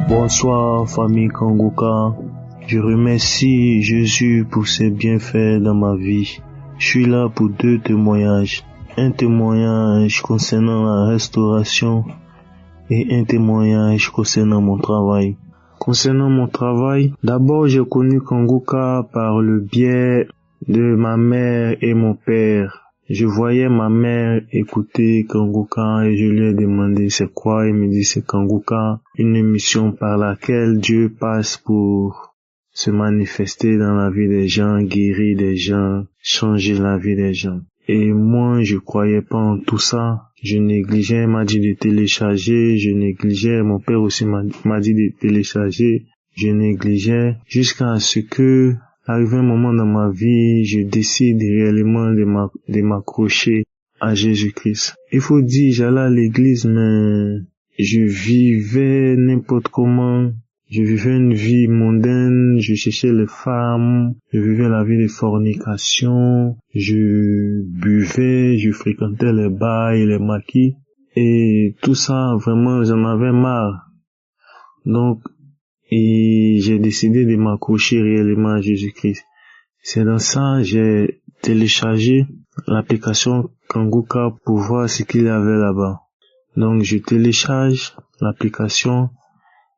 Bonsoir famille Kanguka, je remercie Jésus pour ses bienfaits dans ma vie. Je suis là pour 2 témoignages. Un témoignage concernant la restauration et un témoignage concernant mon travail. Concernant mon travail, d'abord j'ai connu Kanguka par le biais de ma mère et mon père. Je voyais ma mère écouter Kanguka et je lui ai demandé c'est quoi. Il me dit c'est Kanguka, une émission par laquelle Dieu passe pour se manifester dans la vie des gens, guérir des gens, changer la vie des gens. Et moi, je croyais pas en tout ça. Je négligeais, il m'a dit de télécharger, je négligeais, mon père aussi m'a dit de télécharger, je négligeais, jusqu'à ce que, arrivé un moment dans ma vie, je décide réellement de m'accrocher à Jésus-Christ. Il faut dire, j'allais à l'église, mais je vivais n'importe comment. Je vivais une vie mondaine, je cherchais les femmes, je vivais la vie de fornication, je buvais, je fréquentais les bars et les maquis. Et tout ça, vraiment, j'en avais marre. Donc, et j'ai décidé de m'accrocher réellement à Jésus-Christ. C'est dans ça, j'ai téléchargé l'application Kanguka pour voir ce qu'il y avait là-bas. Donc, je télécharge l'application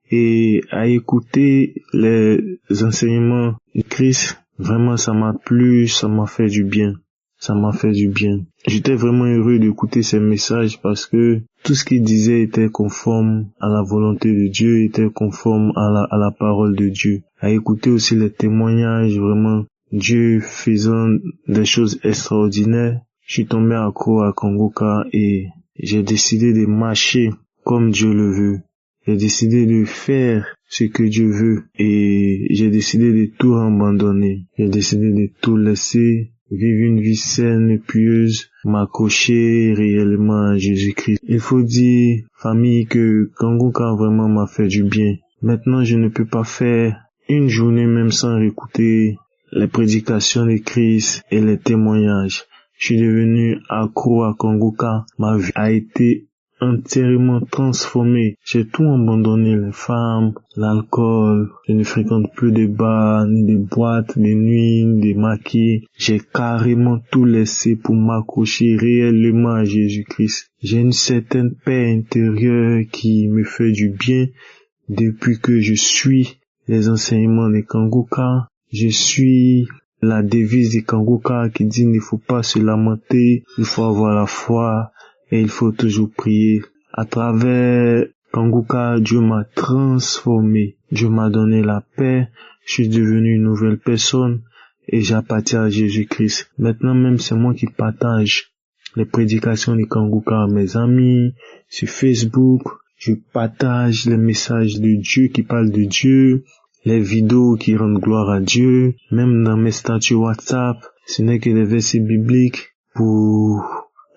et à écouter les enseignements de Christ, vraiment ça m'a plu, ça m'a fait du bien. Ça m'a fait du bien. J'étais vraiment heureux d'écouter ces messages parce que tout ce qu'il disait était conforme à la volonté de Dieu, était conforme à la parole de Dieu. À écouter aussi les témoignages, vraiment, Dieu faisant des choses extraordinaires. Je suis tombé accro à Kanguka et j'ai décidé de marcher comme Dieu le veut. J'ai décidé de faire ce que Dieu veut et j'ai décidé de tout abandonner. J'ai décidé de tout laisser, vivre une vie saine et pieuse, m'accrocher réellement à Jésus-Christ. Il faut dire, famille, que Kanguka vraiment m'a fait du bien. Maintenant, je ne peux pas faire une journée même sans écouter les prédications de Christ et les témoignages. Je suis devenu accro à Kanguka. Ma vie a été entièrement transformé. J'ai tout abandonné, les femmes, l'alcool. Je ne fréquente plus de bars, ni de boîtes, de nuit, des maquis. J'ai carrément tout laissé pour m'accrocher réellement à Jésus-Christ. J'ai une certaine paix intérieure qui me fait du bien depuis que je suis les enseignements de Kanguka. Je suis la devise de Kanguka qui dit il ne faut pas se lamenter, il faut avoir la foi. Et il faut toujours prier. À travers Kanguka, Dieu m'a transformé. Dieu m'a donné la paix. Je suis devenu une nouvelle personne et j'appartiens à Jésus-Christ. Maintenant même, c'est moi qui partage les prédications de Kanguka à mes amis sur Facebook. Je partage les messages de Dieu qui parlent de Dieu, les vidéos qui rendent gloire à Dieu. Même dans mes statuts WhatsApp, ce n'est que des versets bibliques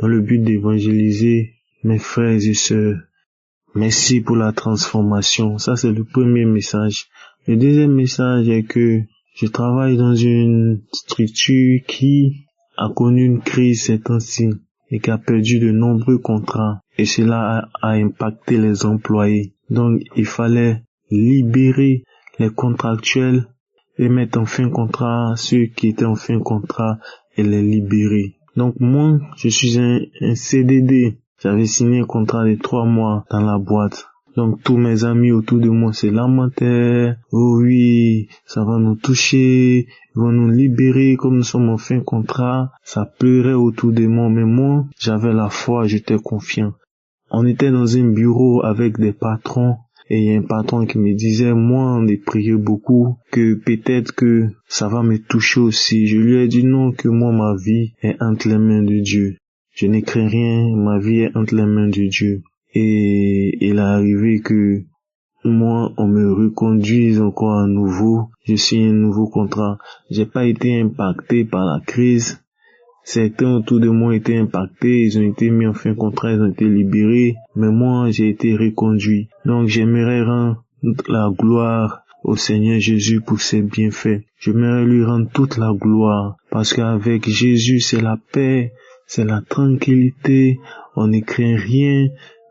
dans le but d'évangéliser mes frères et sœurs. Merci pour la transformation. Ça, c'est le premier message. Le deuxième message est que je travaille dans une structure qui a connu une crise ces temps-ci et qui a perdu de nombreux contrats. Et cela a impacté les employés. Donc, il fallait libérer les contractuels et mettre en fin contrat ceux qui étaient en fin contrat et les libérer. Donc moi, je suis un CDD. J'avais signé un contrat de 3 mois dans la boîte. Donc tous mes amis autour de moi se lamentaient. Oh oui, ça va nous toucher, ils vont nous libérer comme nous sommes en fin contrat. Ça pleurait autour de moi, mais moi, j'avais la foi, j'étais confiant. On était dans un bureau avec des patrons. Et il y a un patron qui me disait, moi, on est prié beaucoup, que peut-être que ça va me toucher aussi. Je lui ai dit non, que moi, ma vie est entre les mains de Dieu. Je ne crains rien, ma vie est entre les mains de Dieu. Et il est arrivé que moi, on me reconduise encore à nouveau. Je signe un nouveau contrat. J'ai pas été impacté par la crise. Certains autour de moi étaient impactés, ils ont été mis en fin contrat, ils ont été libérés, mais moi j'ai été reconduit. Donc j'aimerais rendre la gloire au Seigneur Jésus pour ses bienfaits. J'aimerais lui rendre toute la gloire, parce qu'avec Jésus c'est la paix, c'est la tranquillité, on ne craint rien,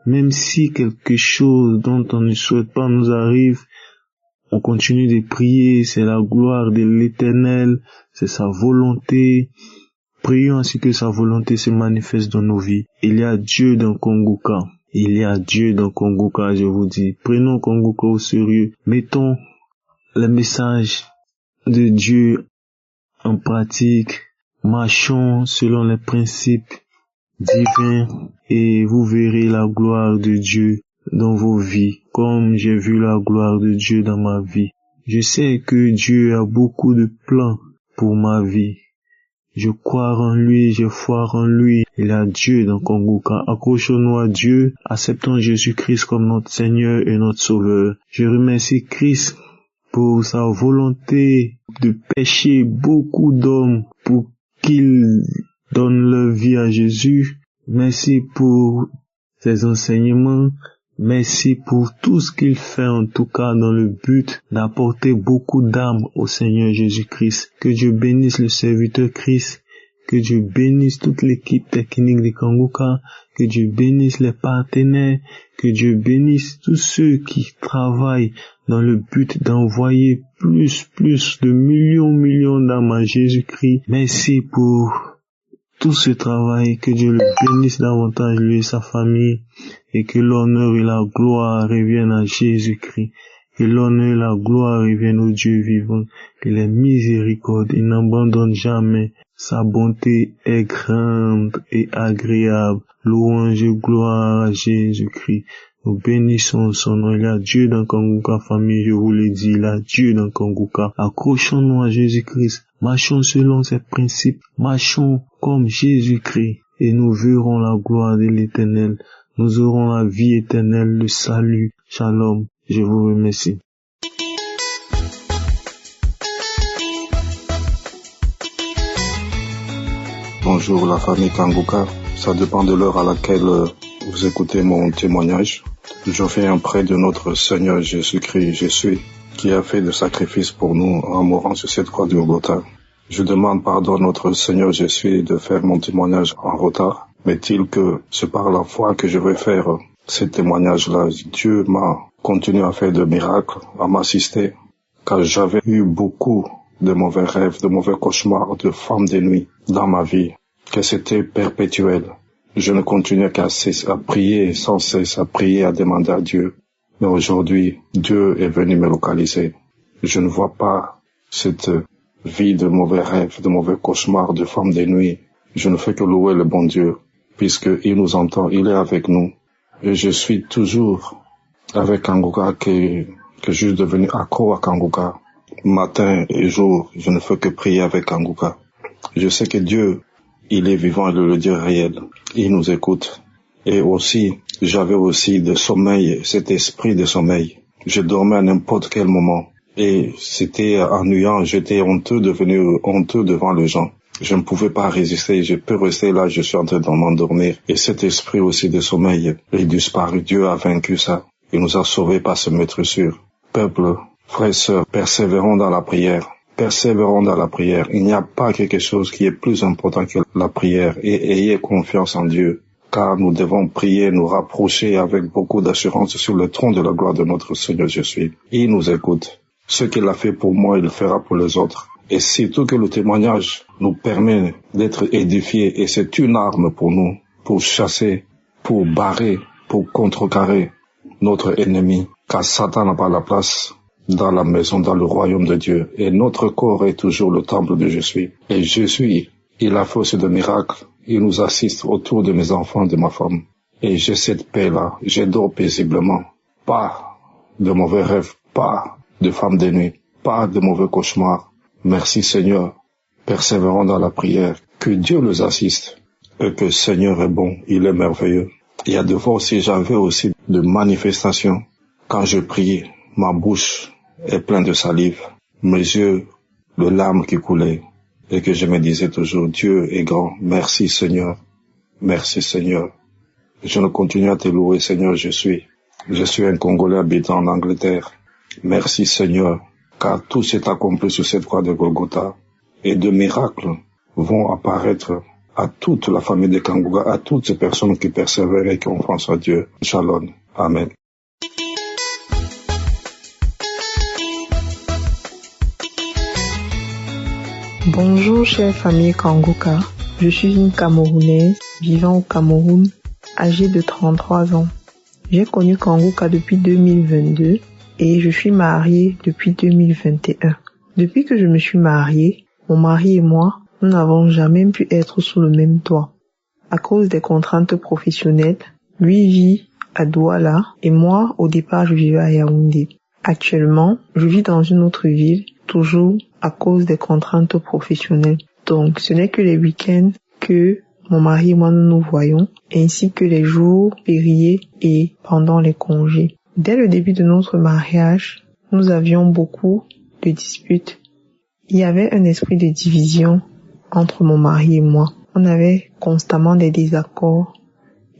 Même si quelque chose dont on ne souhaite pas nous arrive, on continue de prier, c'est la gloire de l'Éternel, c'est sa volonté. Prions ainsi que sa volonté se manifeste dans nos vies. Il y a Dieu dans Kongoka. Il y a Dieu dans Kongoka, je vous dis. Prenons Kongoka au sérieux. Mettons le message de Dieu en pratique. Marchons selon les principes divins et vous verrez la gloire de Dieu dans vos vies, comme j'ai vu la gloire de Dieu dans ma vie. Je sais que Dieu a beaucoup de plans pour ma vie. Je crois en lui, je foi en lui. Il y a Dieu dans Kongoka. Accrochons-nous à Dieu, acceptons Jésus-Christ comme notre Seigneur et notre Sauveur. Je remercie Christ pour sa volonté de pécher beaucoup d'hommes pour qu'ils donnent leur vie à Jésus. Merci pour ses enseignements. Merci pour tout ce qu'il fait, en tout cas dans le but d'apporter beaucoup d'âmes au Seigneur Jésus-Christ. Que Dieu bénisse le serviteur Christ, que Dieu bénisse toute l'équipe technique de Kongoka, que Dieu bénisse les partenaires, que Dieu bénisse tous ceux qui travaillent dans le but d'envoyer plus de millions d'âmes à Jésus-Christ. Merci pour tout ce travail, que Dieu le bénisse davantage, lui et sa famille, et que l'honneur et la gloire reviennent à Jésus-Christ, que l'honneur et la gloire reviennent au Dieu vivant, que les miséricordes, il n'abandonne jamais, sa bonté est grande et agréable, louange et gloire à Jésus-Christ. Nous bénissons son nom. Il y a Dieu dans Kongoka, famille, je vous l'ai dit, il y a Dieu dans Kongoka. Accrochons-nous à Jésus-Christ. Marchons selon ses principes. Marchons comme Jésus-Christ. Et nous verrons la gloire de l'Éternel. Nous aurons la vie éternelle, le salut. Shalom. Je vous remercie. Bonjour la famille Kongoka. Ça dépend de l'heure à laquelle vous écoutez mon témoignage. Je fais un prêt de notre Seigneur Jésus-Christ, Jésus, qui a fait de sacrifice pour nous en mourant sur cette croix de Golgotha. Je demande pardon à notre Seigneur Jésus de faire mon témoignage en retard. Mais est-il que c'est par la foi que je vais faire ce témoignage-là. Dieu m'a continué à faire de miracles, à m'assister, car j'avais eu beaucoup de mauvais rêves, de mauvais cauchemars, de femmes de nuit dans ma vie, que c'était perpétuel. Je ne continuais qu'à prier sans cesse, à prier, à demander à Dieu. Mais aujourd'hui, Dieu est venu me localiser. Je ne vois pas cette vie de mauvais rêves, de mauvais cauchemars, de femmes de nuit. Je ne fais que louer le bon Dieu, puisqu'il nous entend, il est avec nous. Et je suis toujours avec Kongoka, que je suis devenu accro à Kongoka. Matin et jour, je ne fais que prier avec Kongoka. Je sais que Dieu, il est vivant, il est le Dieu réel. Il nous écoute. Et aussi, j'avais aussi de sommeil, cet esprit de sommeil. Je dormais à n'importe quel moment. Et c'était ennuyant, j'étais honteux, devenu honteux devant les gens. Je ne pouvais pas résister, je peux rester là, je suis en train de m'endormir. Et cet esprit aussi de sommeil est disparu. Dieu a vaincu ça. Il nous a sauvés par ce maître sûr. Peuple, frères et sœurs, persévérons dans la prière. Persévérons dans la prière. Il n'y a pas quelque chose qui est plus important que la prière. Et ayez confiance en Dieu. Car nous devons prier, nous rapprocher avec beaucoup d'assurance sur le trône de la gloire de notre Seigneur Jésus. Il nous écoute. Ce qu'il a fait pour moi, il le fera pour les autres. Et surtout que le témoignage nous permet d'être édifiés. Et c'est une arme pour nous, pour chasser, pour barrer, pour contrecarrer notre ennemi. Car Satan n'a pas la place dans la maison, dans le royaume de Dieu. Et notre corps est toujours le temple de Jésus. Et Jésus, il a fait aussi de miracles. Il nous assiste autour de mes enfants, de ma femme. Et j'ai cette paix-là. Je dors paisiblement. Pas de mauvais rêves, pas de femmes de nuit, pas de mauvais cauchemars. Merci Seigneur. Persévérons dans la prière. Que Dieu nous assiste. Et que le Seigneur est bon. Il est merveilleux. Il y a des fois aussi, j'avais aussi de manifestations. Quand je prie, ma bouche est pleine de salive. Mes yeux, de larmes qui coulaient. Et que je me disais toujours, Dieu est grand. Merci Seigneur. Merci Seigneur. Je ne continue à te louer Seigneur, je suis un Congolais habitant en Angleterre. Merci Seigneur, car tout s'est accompli sur cette croix de Golgotha. Et de miracles vont apparaître à toute la famille de Kanguka, à toutes ces personnes qui persévèrent et qui ont foi en Dieu. Shalom. Amen. Bonjour chère famille Kanguka, je suis une Camerounaise vivant au Cameroun, âgée de 33 ans. J'ai connu Kanguka depuis 2022 et je suis mariée depuis 2021. Depuis que je me suis mariée, mon mari et moi, nous n'avons jamais pu être sous le même toit. À cause des contraintes professionnelles, lui vit à Douala et moi, au départ, je vivais à Yaoundé. Actuellement, je vis dans une autre ville, toujours à cause des contraintes professionnelles. Donc, ce n'est que les week-ends que mon mari et moi nous voyons, ainsi que les jours fériés et pendant les congés. Dès le début de notre mariage, nous avions beaucoup de disputes. Il y avait un esprit de division entre mon mari et moi. On avait constamment des désaccords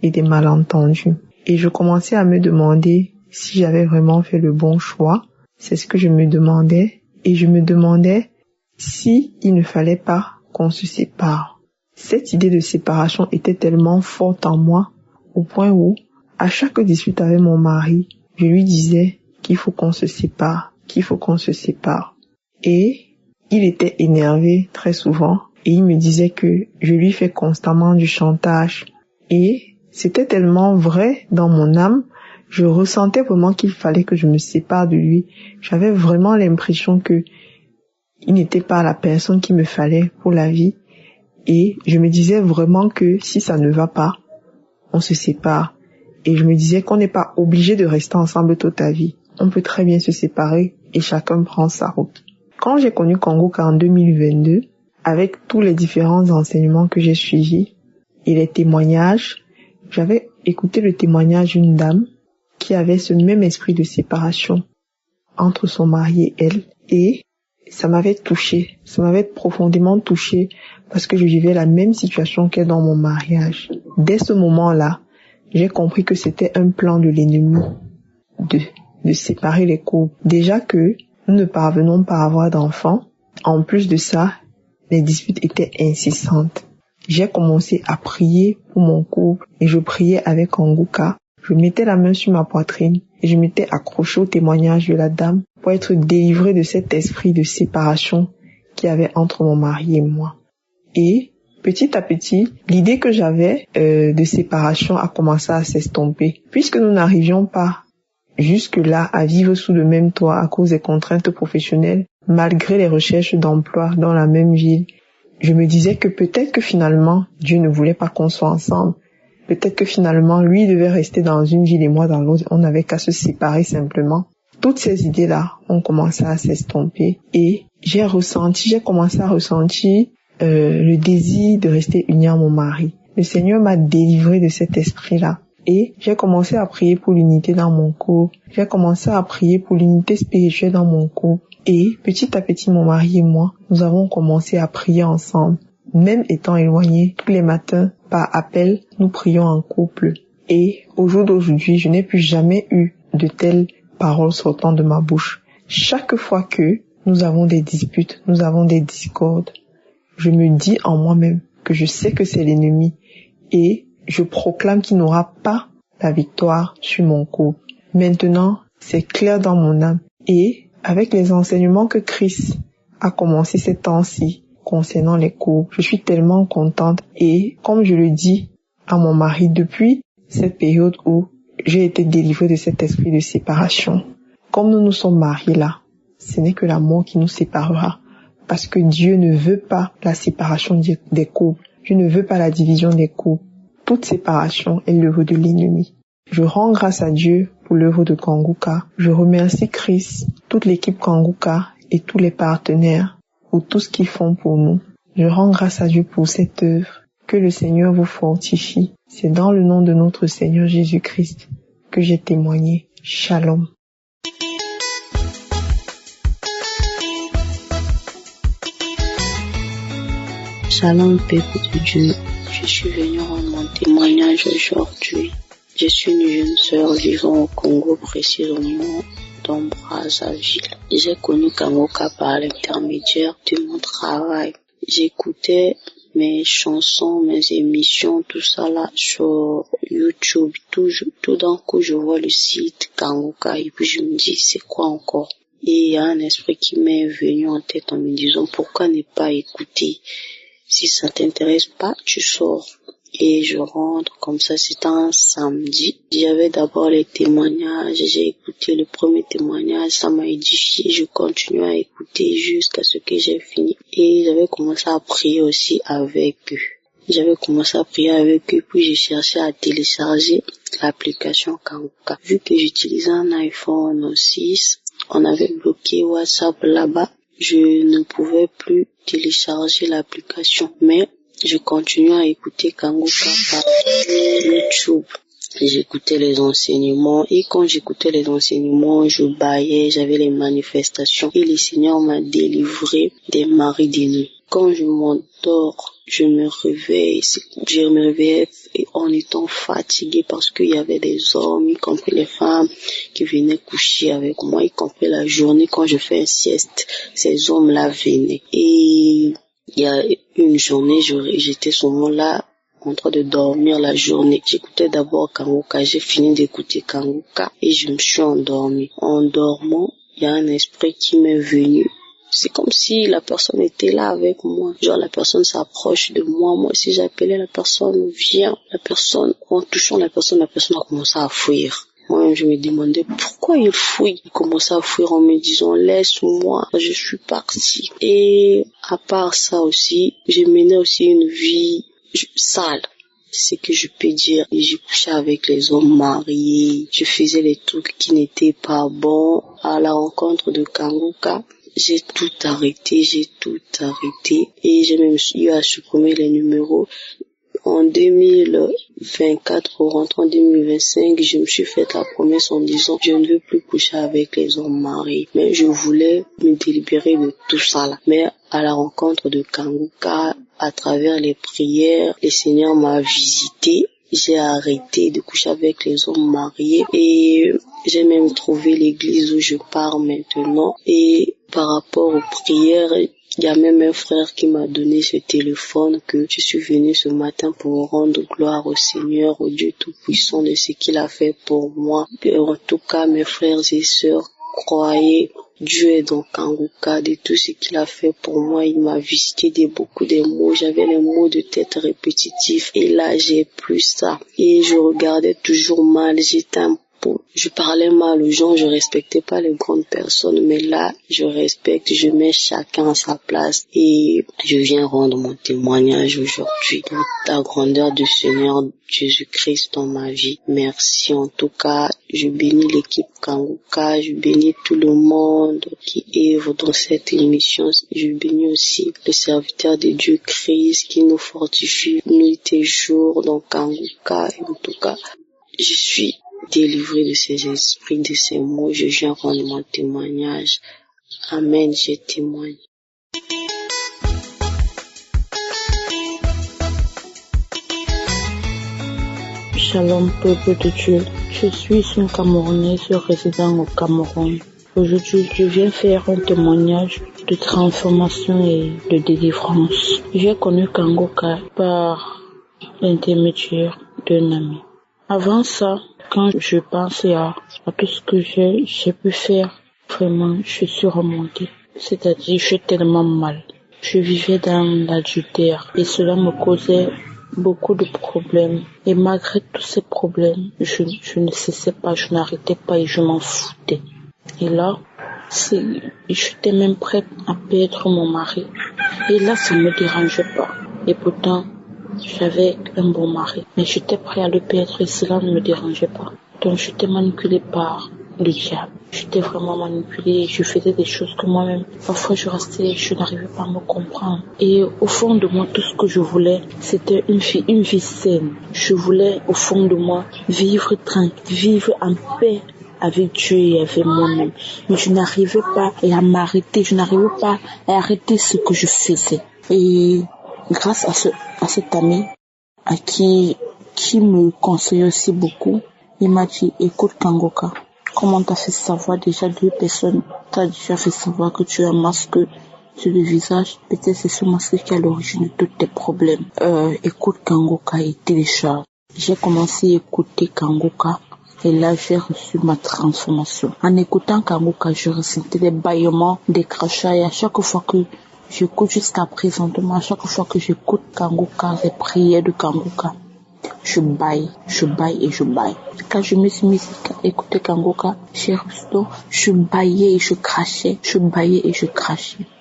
et des malentendus. Et je commençais à me demander si j'avais vraiment fait le bon choix. C'est ce que je me demandais. Et je me demandais si il ne fallait pas qu'on se sépare. Cette idée de séparation était tellement forte en moi au point où, à chaque dispute avec mon mari, je lui disais qu'il faut qu'on se sépare, qu'il faut qu'on se sépare. Et il était énervé très souvent et il me disait que je lui fais constamment du chantage. Et c'était tellement vrai dans mon âme. Je ressentais vraiment qu'il fallait que je me sépare de lui. J'avais vraiment l'impression que il n'était pas la personne qu'il me fallait pour la vie. Et je me disais vraiment que si ça ne va pas, on se sépare. Et je me disais qu'on n'est pas obligé de rester ensemble toute ta vie. On peut très bien se séparer et chacun prend sa route. Quand j'ai connu Kanguka en 2022, avec tous les différents enseignements que j'ai suivis et les témoignages, j'avais écouté le témoignage d'une dame qui avait ce même esprit de séparation entre son mari et elle. Et ça m'avait touchée, ça m'avait profondément touchée parce que je vivais la même situation qu'elle dans mon mariage. Dès ce moment-là, j'ai compris que c'était un plan de l'ennemi de séparer les couples. Déjà que nous ne parvenons pas à avoir d'enfants, en plus de ça, les disputes étaient incessantes. J'ai commencé à prier pour mon couple et je priais avec Kanguka. Je mettais la main sur ma poitrine et je m'étais accroché au témoignage de la dame pour être délivré de cet esprit de séparation qu'il y avait entre mon mari et moi. Et petit à petit, l'idée que j'avais de séparation a commencé à s'estomper. Puisque nous n'arrivions pas jusque-là à vivre sous le même toit à cause des contraintes professionnelles, malgré les recherches d'emploi dans la même ville, je me disais que peut-être que finalement, Dieu ne voulait pas qu'on soit ensemble. Peut-être que finalement, lui devait rester dans une ville et moi dans l'autre. On n'avait qu'à se séparer simplement. Toutes ces idées-là ont commencé à s'estomper et j'ai commencé à ressentir le désir de rester uni à mon mari. Le Seigneur m'a délivré de cet esprit-là et j'ai commencé à prier pour l'unité dans mon couple. J'ai commencé à prier pour l'unité spirituelle dans mon couple. Et petit à petit, mon mari et moi, nous avons commencé à prier ensemble. Même étant éloignés, tous les matins, par appel, nous prions en couple. Et au jour d'aujourd'hui, je n'ai plus jamais eu de telles paroles sortant de ma bouche. Chaque fois que nous avons des disputes, nous avons des discordes, je me dis en moi-même que je sais que c'est l'ennemi et je proclame qu'il n'aura pas la victoire sur mon couple. Maintenant, c'est clair dans mon âme. Et avec les enseignements que Christ a commencé ces temps-ci concernant les couples, je suis tellement contente. Et comme je le dis à mon mari depuis cette période où j'ai été délivrée de cet esprit de séparation, comme nous nous sommes mariés là, ce n'est que la mort qui nous séparera. Parce que Dieu ne veut pas la séparation des couples. Dieu ne veut pas la division des couples. Toute séparation est l'œuvre de l'ennemi. Je rends grâce à Dieu pour l'œuvre de Kanguka. Je remercie Christ, toute l'équipe Kanguka et tous les partenaires pour tout ce qu'ils font pour nous. Je rends grâce à Dieu pour cette œuvre. Que le Seigneur vous fortifie. C'est dans le nom de notre Seigneur Jésus-Christ que j'ai témoigné. Shalom. Shalom, peuple de Dieu. Je suis venu rendre mon témoignage aujourd'hui. Je suis une jeune sœur vivant au Congo, précisément dans Brazzaville. J'ai connu Kanguka par l'intermédiaire de mon travail. J'écoutais mes chansons, mes émissions, tout ça là sur YouTube, tout d'un coup je vois le site Kanguka et puis je me dis c'est quoi encore? Et il y a un esprit qui m'est venu en tête en me disant pourquoi ne pas écouter? Si ça t'intéresse pas, tu sors. Et je rentre comme ça, c'était un samedi. J'avais d'abord les témoignages, j'ai écouté le premier témoignage, ça m'a édifié, je continue à écouter jusqu'à ce que j'ai fini. Et j'avais commencé à prier aussi avec eux. Puis j'ai cherché à télécharger l'application Kanguka. Vu que j'utilisais un iPhone 6, on avait bloqué WhatsApp là-bas. Je ne pouvais plus télécharger l'application, mais je continue à écouter Kanguka par YouTube. J'écoutais les enseignements et quand j'écoutais les enseignements, je baillais, j'avais les manifestations et le Seigneur m'a délivré des maris de nuit. Quand je m'endors, je me réveillais en étant fatiguée parce qu'il y avait des hommes, y compris les femmes, qui venaient coucher avec moi, y compris la journée quand je fais une sieste, ces hommes-là venaient. Et il y a une journée, j'étais seulement là en train de dormir la journée. J'écoutais d'abord Kanguka, j'ai fini d'écouter Kanguka et je me suis endormie. En dormant, il y a un esprit qui m'est venu. C'est comme si la personne était là avec moi. Genre la personne s'approche de moi. Moi aussi j'appelais la personne, viens. En touchant la personne a commencé à fuir. Moi, je me demandais pourquoi il fouille. Il commençait à fuir en me disant laisse-moi, je suis partie. Et à part ça aussi, j'ai mené aussi une vie sale. C'est ce que je peux dire. Et je couchais avec les hommes mariés. Je faisais les trucs qui n'étaient pas bons. À la rencontre de Kanguka, j'ai tout arrêté. Et j'ai même eu à supprimer les numéros. En 2024, pour rentrer en 2025, je me suis fait la promesse en disant je ne veux plus coucher avec les hommes mariés. Mais je voulais me délibérer de tout ça là. Mais à la rencontre de Kanguka, à travers les prières, le Seigneur m'a visité. J'ai arrêté de coucher avec les hommes mariés et j'ai même trouvé l'église où je pars maintenant. Et par rapport aux prières, il y a même un frère qui m'a donné ce téléphone que je suis venu ce matin pour rendre gloire au Seigneur, au Dieu Tout-Puissant de ce qu'il a fait pour moi. Et en tout cas, mes frères et sœurs, croyez, Dieu est dans Kanguka, de tout ce qu'il a fait pour moi. Il m'a visité de beaucoup de mots. J'avais les mots de tête répétitifs et là, j'ai plus ça. Et je regardais toujours mal, je parlais mal aux gens, je respectais pas les grandes personnes, mais là, je respecte, je mets chacun à sa place et je viens rendre mon témoignage aujourd'hui de la grandeur du Seigneur Jésus-Christ dans ma vie. Merci en tout cas, je bénis l'équipe Kanguka, je bénis tout le monde qui œuvre dans cette émission, je bénis aussi le serviteur de Dieu Christ qui nous fortifie nuit et jour dans Kanguka. Et en tout cas, je suis délivré de ces esprits, de ces mots, je viens rendre mon témoignage. Amen, je témoigne. Shalom, peuple de Dieu. Je suis une Camerounaise résidant au Cameroun. Aujourd'hui, je viens faire un témoignage de transformation et de délivrance. J'ai connu Kanguka par l'intermédiaire d'un ami. Avant ça, quand je pensais à tout ce que j'ai pu faire, vraiment, je suis remontée. C'est-à-dire, je suis tellement mal. Je vivais dans l'adultère et cela me causait beaucoup de problèmes. Et malgré tous ces problèmes, je ne cessais pas, je n'arrêtais pas et je m'en foutais. Et là, j'étais même prête à perdre mon mari. Et là, ça ne me dérangeait pas. Et pourtant, j'avais un bon mari, mais j'étais prêt à le perdre et cela ne me dérangeait pas. Donc j'étais manipulée par le diable. J'étais vraiment manipulée et je faisais des choses que moi-même, parfois je n'arrivais pas à me comprendre. Et au fond de moi, tout ce que je voulais, c'était une vie saine. Je voulais au fond de moi vivre tranquille, vivre en paix avec Dieu et avec moi-même. Mais je n'arrivais pas à m'arrêter, je n'arrivais pas à arrêter ce que je faisais. Et grâce à cet ami à qui me conseillait aussi beaucoup, il m'a dit, écoute Kanguka, comment t'as fait savoir déjà 2 personnes, t'as déjà fait savoir que tu as un masque sur le visage. Peut-être c'est ce masque qui est à l'origine de tous tes problèmes. Écoute Kangoka et télécharge. J'ai commencé à écouter Kangoka et là j'ai reçu ma transformation. En écoutant Kangoka, je ressentais des bâillements, des crachats et à chaque fois que j'écoute jusqu'à présentement, à chaque fois que j'écoute Kangoka, les prières de Kangoka, je baille. Quand je me suis mise à écouter Kangoka, je baillais et je crachais,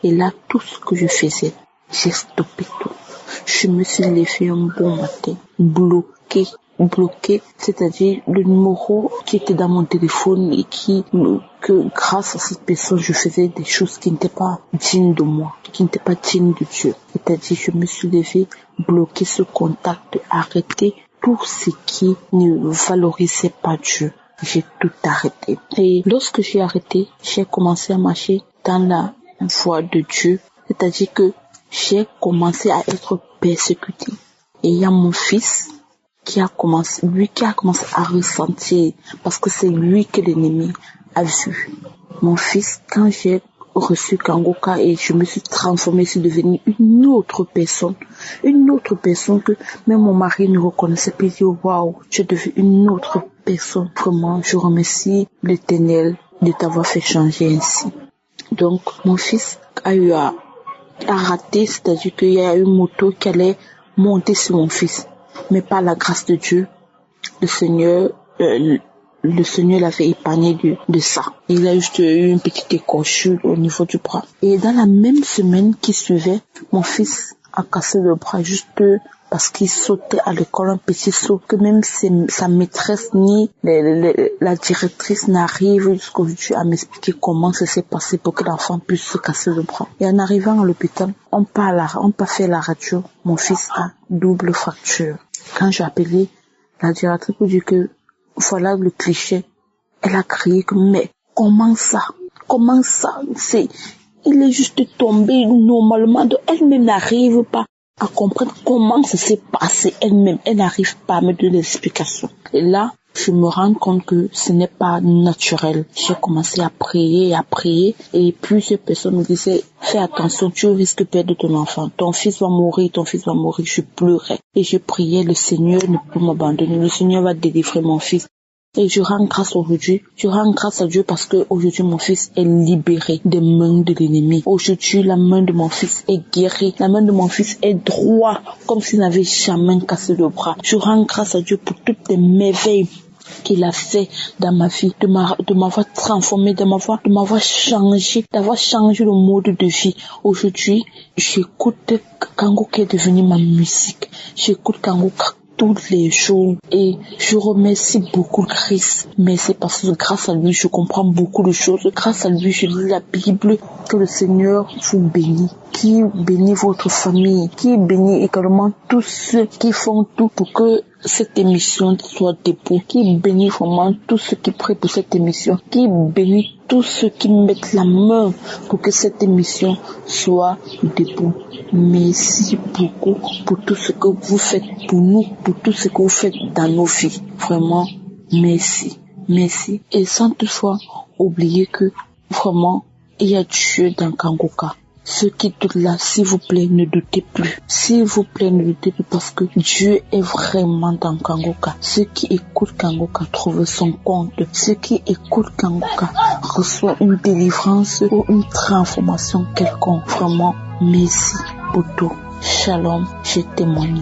Et là, tout ce que je faisais, j'ai stoppé tout. Je me suis levée un bon matin, bloqué, c'est-à-dire le numéro qui était dans mon téléphone et que grâce à cette personne, je faisais des choses qui n'étaient pas dignes de moi, qui n'étaient pas dignes de Dieu. C'est-à-dire, je me suis levée, bloqué ce contact, arrêté tout ce qui ne valorisait pas Dieu. J'ai tout arrêté. Et lorsque j'ai arrêté, j'ai commencé à marcher dans la voie de Dieu. C'est-à-dire que j'ai commencé à être persécuté. Et il y a mon fils qui a commencé à ressentir, parce que c'est lui que l'ennemi a vu. Mon fils, quand j'ai reçu Kangoka et je me suis transformée, je suis devenue une autre personne que même mon mari ne reconnaissait plus. Il dit, waouh, tu es devenue une autre personne. Vraiment, je remercie l'Éternel de t'avoir fait changer ainsi. Donc, mon fils a eu à rater, c'est-à-dire qu'il y a une moto qui allait monter sur mon fils. Mais par la grâce de Dieu, le Seigneur l'avait épargné de ça. Il a juste eu une petite écorchure au niveau du bras. Et dans la même semaine qui suivait, mon fils a cassé le bras juste parce qu'il sautait à l'école un petit saut que même sa maîtresse ni la directrice n'arrive jusqu'aujourd'hui à m'expliquer comment ça s'est passé pour que l'enfant puisse se casser le bras. Et en arrivant à l'hôpital, on pas fait la radio. Mon fils a double fracture. Quand j'ai appelé la directrice pour dire que voilà le cliché, elle a crié que mais comment ça, il est juste tombé normalement. Elle-même n'arrive pas à comprendre comment ça s'est passé. Elle n'arrive pas à me donner l'explication. Et là, je me rends compte que ce n'est pas naturel. J'ai commencé à prier, et plusieurs personnes me disaient, fais attention, tu risques de perdre ton enfant. Ton fils va mourir. Je pleurais. Et je priais, le Seigneur ne peut m'abandonner. Le Seigneur va délivrer mon fils. Et je rends grâce aujourd'hui. Je rends grâce à Dieu parce que aujourd'hui mon fils est libéré des mains de l'ennemi. Aujourd'hui, la main de mon fils est guérie. La main de mon fils est droite, comme s'il n'avait jamais cassé le bras. Je rends grâce à Dieu pour toutes les merveilles qu'il a fait dans ma vie, de m'avoir transformé, de m'avoir changé, d'avoir changé le mode de vie. Aujourd'hui, j'écoute Kangoka qui est devenu ma musique. J'écoute Kangoka tous les jours et je remercie beaucoup Christ. Mais c'est parce que grâce à lui, je comprends beaucoup de choses. Grâce à lui, je lis la Bible. Que le Seigneur vous bénisse, qui bénit votre famille, qui bénit également tous ceux qui font tout pour que cette émission soit debout, qui bénit vraiment tous ceux qui prient pour cette émission, qui bénit tous ceux qui mettent la main pour que cette émission soit debout. Merci beaucoup pour tout ce que vous faites pour nous, pour tout ce que vous faites dans nos vies. Vraiment, merci. Et sans toutefois oublier que vraiment, il y a Dieu dans Kangoka. Ceux qui doutent là, s'il vous plaît, ne doutez plus. S'il vous plaît, ne doutez plus parce que Dieu est vraiment dans Kangoka. Ceux qui écoutent Kangoka trouvent son compte. Ceux qui écoutent Kangoka reçoivent une délivrance ou une transformation quelconque. Vraiment, merci pour tout. Shalom, je témoigne.